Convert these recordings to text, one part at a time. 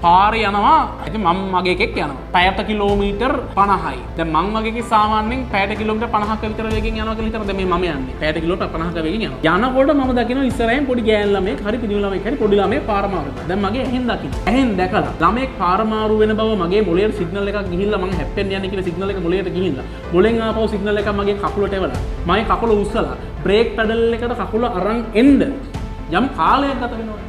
පාරේ යනවා. ඉතින් මම මගේ එකෙක් යනවා. පැයට කිලෝමීටර් 50යි. දැන් මං වගේ එකේ සාමාන්‍යයෙන් පැයට කිලෝමීටර් 50ක විතර වෙගෙන් යනවා කියලා හිතන දැන් මේ මම යන්නේ. පැයට කිලෝමීටර් 50ක වෙගෙන් යනවා. යනකොට මම දකිනවා ඉස්සරහින් පොඩි ගෑන් ළමයෙක් හරි පිටින් ළමයෙක් හරි පොඩි ළමයෙක් පාර මාරුනවා. දැන් මගේ ඇහෙන් දකින්න. ඇහෙන් දැකලා ළමයෙක් පාර මාරු වෙන බව මගේ මොළයට සිග්නල් එකක් ගිහිල්ලා මං හැප්පෙන්න යන්නේ කියලා සිග්නල් එක මොළයට ගිහිල්ලා. මොළෙන් ආපහු සිග්නල් එකක් මගේ කකුලට එවලා. මගේ කකුල උස්සලා බ්‍රේක් පැඩල් එකට කකුල අරන් එන්න යම් කාලයක් ගත වෙනවා.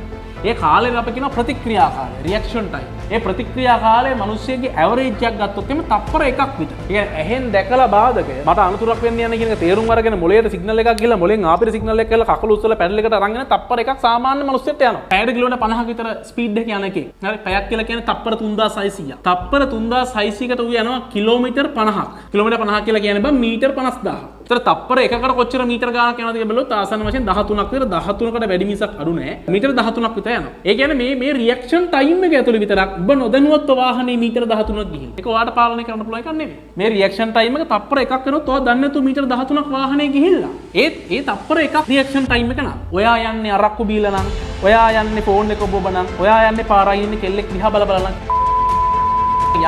ඒ කාලේ අපි කියන ප්‍රතික්‍රියා කාලය රියැක්ෂන් ටයිම්. ඒ ප්‍රතික්‍රියා කාලේ මිනිස්සෙගේ ඇවරේජ් එකක් ගත්තොත් එimhe තප්පර එකක් විතර. ඒ කියන්නේ ඇහෙන් දැකලා බාධකය මට අනුතුරක් වෙන්න යන්නේ කියන එක තේරුම් අරගෙන මොළයට සිග්නල් එකක් ගිහලා මොළෙන් ආපිට සිග්නල් එකක් ගිහලා කකුල උස්සලා පැඩල් එකට අරන් එන තප්පර එකක් සාමාන්‍ය මිනිස්සුන්ට යනවා. පැයට කිලෝමීටර් 50ක විතර ස්පීඩ් එක යන එකේ. හරි පැයක් කියලා කියන්නේ තප්පර 3600ක්. තප්පර 3600කට ඌ යනවා කිලෝමීටර් 50ක්. කිලෝමීටර් 50ක් කියලා කියන්නේ බං මීටර් 50000ක්. ඒතර තප්පර එකකට කොච්චර මීටර ගානක් යනවද කියලා බලුවොත් ආසන්න වශයෙන් 13ක් විතර 13කට වැඩි මිසක් අඩු නෑ. මීටර 13ක් විතර යනවා. ඒ කියන්නේ මේ රියැක්ෂන් ටයිම් එක ඇතුළේ විතරක් ඔබ නොදැනුවත්ව වාහනේ මීටර 13ක් ගිහින්. ඒක ඔයාලට පාලනය කරන්න පුළුවන් එකක් නෙමෙයි. මේ රියැක්ෂන් ටයිම් එක තප්පර එකක් වෙනොත් ඔයා දන්නේ නැතුව මීටර 13ක් වාහනේ ගිහිල්ලා. ඒ තප්පර එකක් රියැක්ෂන් ටයිම් එක නා. ඔයා යන්නේ අරක්කු බීලා නම්, ඔයා යන්නේ ෆෝන් එක ඔබ නම්, ඔයා යන්නේ පාරයි ඉන්නේ කෙල්ලෙක් දිහා බල බල නම්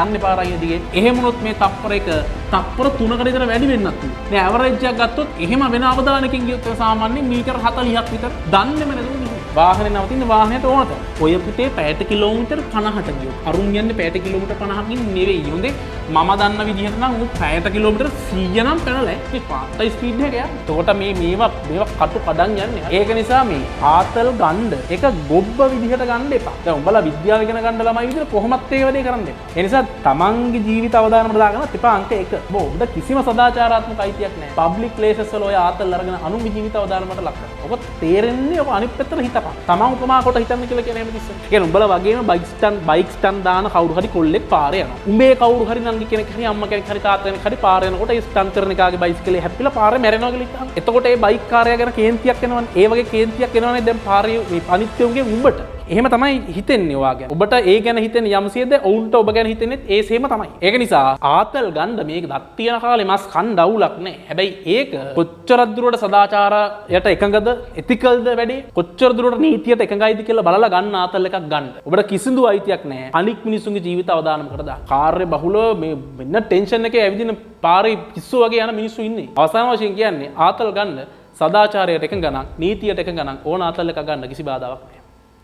යන්නේ පාරයි දිගේ. එහෙම වුණොත් මේ තප්පර එක තප්පර 3කට විතර වැඩි වෙන්නත් පුළුවන්. දැන් ඇවරේජ් එකක් ගත්තොත් එහෙම වෙන අවදානකින් ගියොත් සාමාන්‍යයෙන් මීටර 40ක් විතර දන්නේම නැතුව වාහනේ නවතින වාහනයට ඕනත. ඔය පුතේ පැයට කිලෝමීටර් 50ට ගියොත් අරුන් යන්නේ පැයට කිලෝමීටර් 50කින් නෙවෙයි. හොඳේ මම දන්න විදිහට නම් ඌ පැයට කිලෝමීටර් 100 නම් පැනලා මේ පාටයි ස්පීඩ් එක යන්නේ. එතකොට මේවා කටු කඩන් යන්නේ. ඒක නිසා මේ ආතල් ගන්න එක ගොබ්බ විදිහට ගන්න එපා. දැන් උඹලා විද්‍යාව ඉගෙන ගන්න ළමයි විදිහට කොහොමත් ඒ වැඩේ කරන්න එපා. ඒ නිසා තමන්ගේ ජීවිත අවදානමට දාගන්නත් එපා අංක 1. ඔබට කිසිම සදාචාරාත්මක අයිතියක් නැහැ. පබ්ලික් ප්ලේසස් වල ඔය ආතල් අරගෙන අනුන්ගේ ජීවිත අවදානමට ලක් කරනවා. ඔබ තේරෙන්නේ ඔබ අනිත් පැත්තට හිතපන්. තමන් උපමා කොට හිතන්න කියලා කියන හැම තිස්සෙම. ඒ කියන්නේ උඹලා වගේම බයික් ස්ටන් දාන කවුරු හරි කොල්ලෙක් පාරේ යනවා. උඹේ කවුරු හරි නංගි කෙනෙක් හරි අම්මා කෙනෙක් හරි තාත්තා කෙනෙක් හරි පාරේ යනකොට ඒ ස්ටන් කරන එකාගේ බයිසිකලේ හැප්පිලා පාරේ මැරෙනවා කියලා හිතන්න. එතකොට ඒ බයික් කාර්යය ගැන කේන්තියක් එනවනේ. ඒ වගේ කේන්තියක් එනවනේ දැන් පාරේ මේ අනිත්‍යුන්ගේ උඹට. එහෙම තමයි හිතෙන්නේ ඔයා ගැන. ඔබට ඒ ගැන හිතෙන්නේ යම්සියද ඔවුන්ට ඔබ ගැන හිතෙන්නේ ඒ සේම තමයි. ඒක නිසා ආතල් ගන්න මේක දත් තියෙන කාලේ මස් කන් දවුලක් නෑ. හැබැයි ඒක කොච්චර දුරට සදාචාරයට එකඟද, එතිකල්ද වැඩි, කොච්චර දුරට නීතියට එකඟයිද කියලා බලලා ගන්න ආතල් එකක් ගන්න. ඔබට කිසිදු අයිතියක් නෑ අනික් මිනිස්සුන්ගේ ජීවිත අවදානමකට දාන්න. කාර්ය බහුල මේ වෙන ටෙන්ෂන් එකේ ඇවිදින පාරේ පිස්සු වගේ යන මිනිස්සු ඉන්නේ. අවසාන වශයෙන් කියන්නේ ආතල් ගන්න සදාචාරයට එකඟ නම්, නීතියට එකඟ නම් ඕන ආතල් එකක් ගන්න කිසි බාධාවක් නෑ.